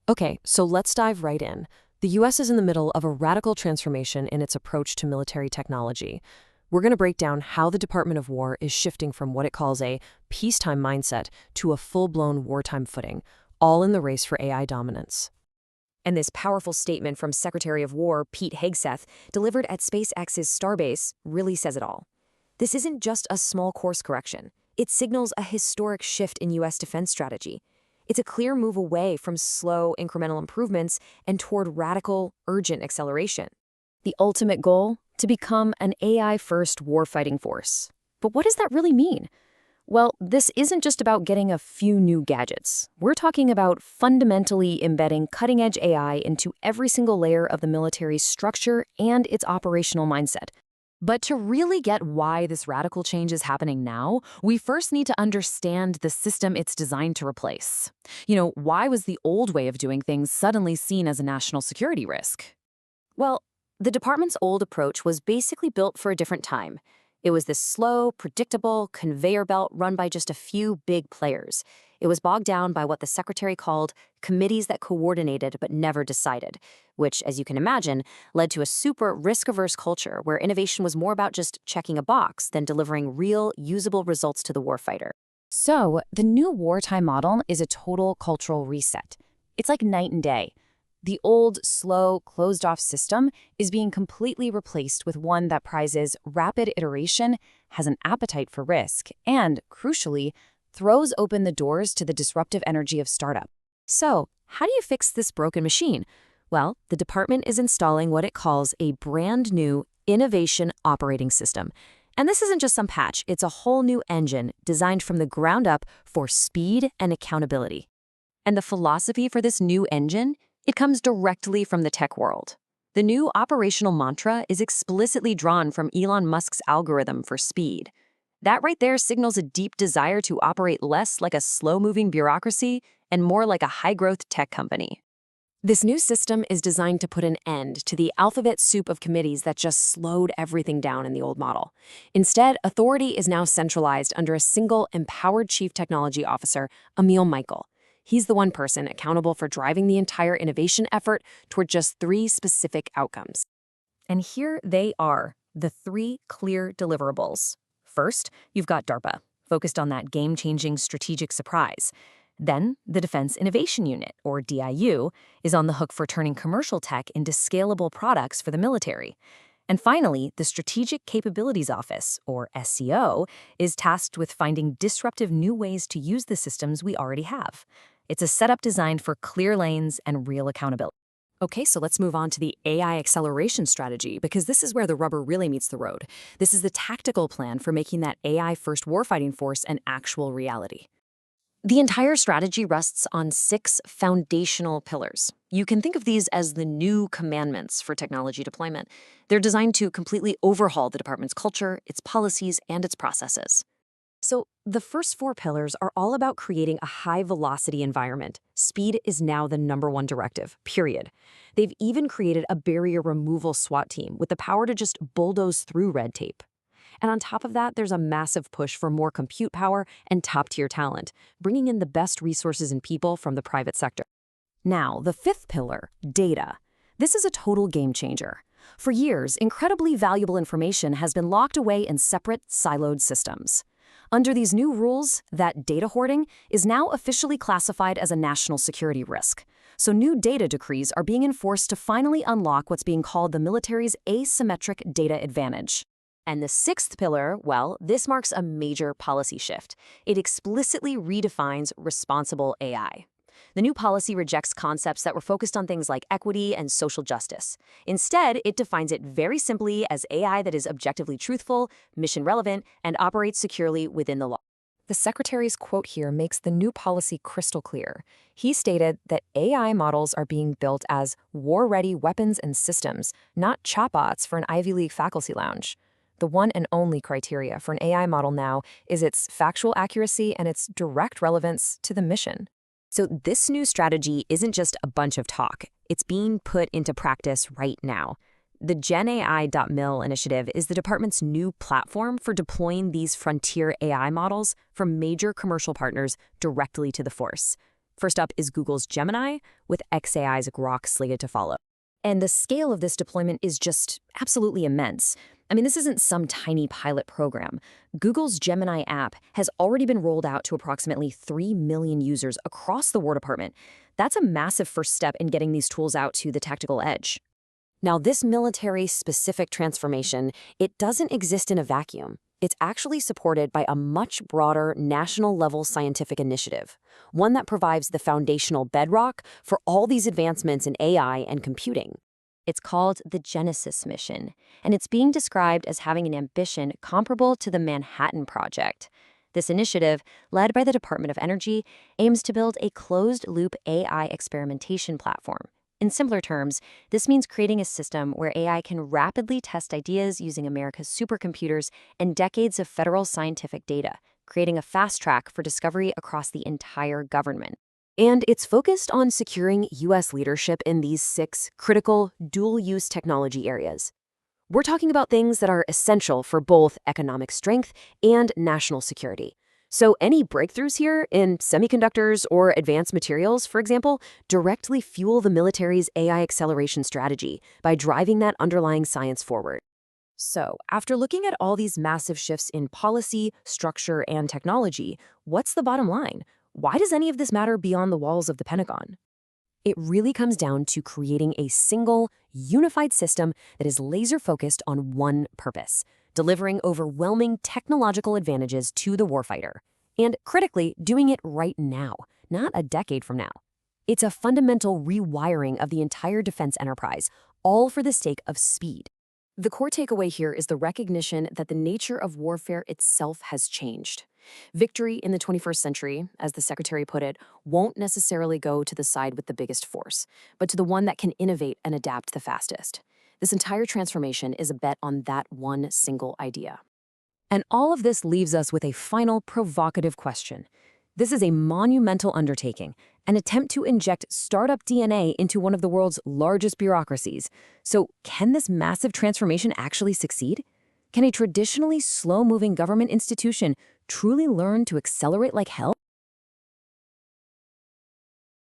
Okay, so let's dive right in. The US is in the middle of a radical transformation in its approach to military technology. We're going to break down how the Department of War is shifting from what it calls a peacetime mindset to a full-blown wartime footing, all in the race for AI dominance. And this powerful statement from Secretary of War Pete Hegseth, delivered at SpaceX's Starbase, really says it all. This isn't just a small course correction. It signals a historic shift in U.S. defense strategy. It's a clear move away from slow, incremental improvements and toward radical, urgent acceleration. The ultimate goal? To become an AI-first warfighting force. But what does that really mean? Well, this isn't just about getting a few new gadgets. We're talking about fundamentally embedding cutting-edge AI into every single layer of the military's structure and its operational mindset. But to really get why this radical change is happening now, we first need to understand the system it's designed to replace. Why was the old way of doing things suddenly seen as a national security risk? Well, the department's old approach was basically built for a different time. It was this slow, predictable conveyor belt run by just a few big players. It was bogged down by what the secretary called committees that coordinated but never decided, which, as you can imagine, led to a super risk-averse culture where innovation was more about just checking a box than delivering real, usable results to the warfighter. So, the new wartime model is a total cultural reset. It's like night and day. The old, slow, closed-off system is being completely replaced with one that prizes rapid iteration, has an appetite for risk, and, crucially, throws open the doors to the disruptive energy of startup. So, how do you fix this broken machine? Well, the department is installing what it calls a brand new innovation operating system. And this isn't just some patch, it's a whole new engine designed from the ground up for speed and accountability. And the philosophy for this new engine? It comes directly from the tech world. The new operational mantra is explicitly drawn from Elon Musk's algorithm for speed. That right there signals a deep desire to operate less like a slow-moving bureaucracy and more like a high-growth tech company. This new system is designed to put an end to the alphabet soup of committees that just slowed everything down in the old model. Instead, authority is now centralized under a single empowered chief technology officer, Emil. He's the one person accountable for driving the entire innovation effort toward just 3 specific outcomes. And here they are, the 3 clear deliverables. First, you've got DARPA, focused on that game-changing strategic surprise. Then, the Defense Innovation Unit, or DIU, is on the hook for turning commercial tech into scalable products for the military. And finally, the Strategic Capabilities Office, or SCO, is tasked with finding disruptive new ways to use the systems we already have. It's a setup designed for clear lanes and real accountability. Okay, so let's move on to the AI acceleration strategy, because this is where the rubber really meets the road. This is the tactical plan for making that AI-first warfighting force an actual reality. The entire strategy rests on 6 foundational pillars. You can think of these as the new commandments for technology deployment. They're designed to completely overhaul the department's culture, its policies, and its processes. So the first 4 pillars are all about creating a high-velocity environment. Speed is now the #1 directive, period. They've even created a barrier removal SWAT team with the power to just bulldoze through red tape. And on top of that, there's a massive push for more compute power and top-tier talent, bringing in the best resources and people from the private sector. Now, the 5th pillar, data. This is a total game changer. For years, incredibly valuable information has been locked away in separate, siloed systems. Under these new rules, that data hoarding is now officially classified as a national security risk. So new data decrees are being enforced to finally unlock what's being called the military's asymmetric data advantage. And the 6th pillar, well, this marks a major policy shift. It explicitly redefines responsible AI. The new policy rejects concepts that were focused on things like equity and social justice. Instead, it defines it very simply as AI that is objectively truthful, mission relevant, and operates securely within the law. The Secretary's quote here makes the new policy crystal clear. He stated that AI models are being built as war-ready weapons and systems, not chatbots for an Ivy League faculty lounge. The one and only criteria for an AI model now is its factual accuracy and its direct relevance to the mission. So this new strategy isn't just a bunch of talk. It's being put into practice right now. The GenAI.mil initiative is the department's new platform for deploying these frontier AI models from major commercial partners directly to the force. First up is Google's Gemini, with xAI's Grok slated to follow. And the scale of this deployment is just absolutely immense. I mean, this isn't some tiny pilot program. Google's Gemini app has already been rolled out to approximately 3 million users across the War Department. That's a massive first step in getting these tools out to the tactical edge. Now, this military-specific transformation, it doesn't exist in a vacuum. It's actually supported by a much broader national-level scientific initiative, one that provides the foundational bedrock for all these advancements in AI and computing. It's called the Genesis mission, and it's being described as having an ambition comparable to the Manhattan Project. This initiative, led by the Department of Energy, aims to build a closed-loop AI experimentation platform. In simpler terms, this means creating a system where AI can rapidly test ideas using America's supercomputers and decades of federal scientific data, creating a fast track for discovery across the entire government. And it's focused on securing U.S. leadership in these 6 critical dual-use technology areas. We're talking about things that are essential for both economic strength and national security. So any breakthroughs here in semiconductors or advanced materials, for example, directly fuel the military's AI acceleration strategy by driving that underlying science forward. So, after looking at all these massive shifts in policy, structure, and technology, what's the bottom line? Why does any of this matter beyond the walls of the Pentagon? It really comes down to creating a single, unified system that is laser-focused on one purpose: delivering overwhelming technological advantages to the warfighter. And critically, doing it right now, not a decade from now. It's a fundamental rewiring of the entire defense enterprise, all for the sake of speed. The core takeaway here is the recognition that the nature of warfare itself has changed. Victory in the 21st century, as the secretary put it, won't necessarily go to the side with the biggest force, but to the one that can innovate and adapt the fastest. This entire transformation is a bet on that one single idea. And all of this leaves us with a final provocative question. This is a monumental undertaking, an attempt to inject startup DNA into one of the world's largest bureaucracies. So, can this massive transformation actually succeed? Can a traditionally slow-moving government institution truly learn to accelerate like hell?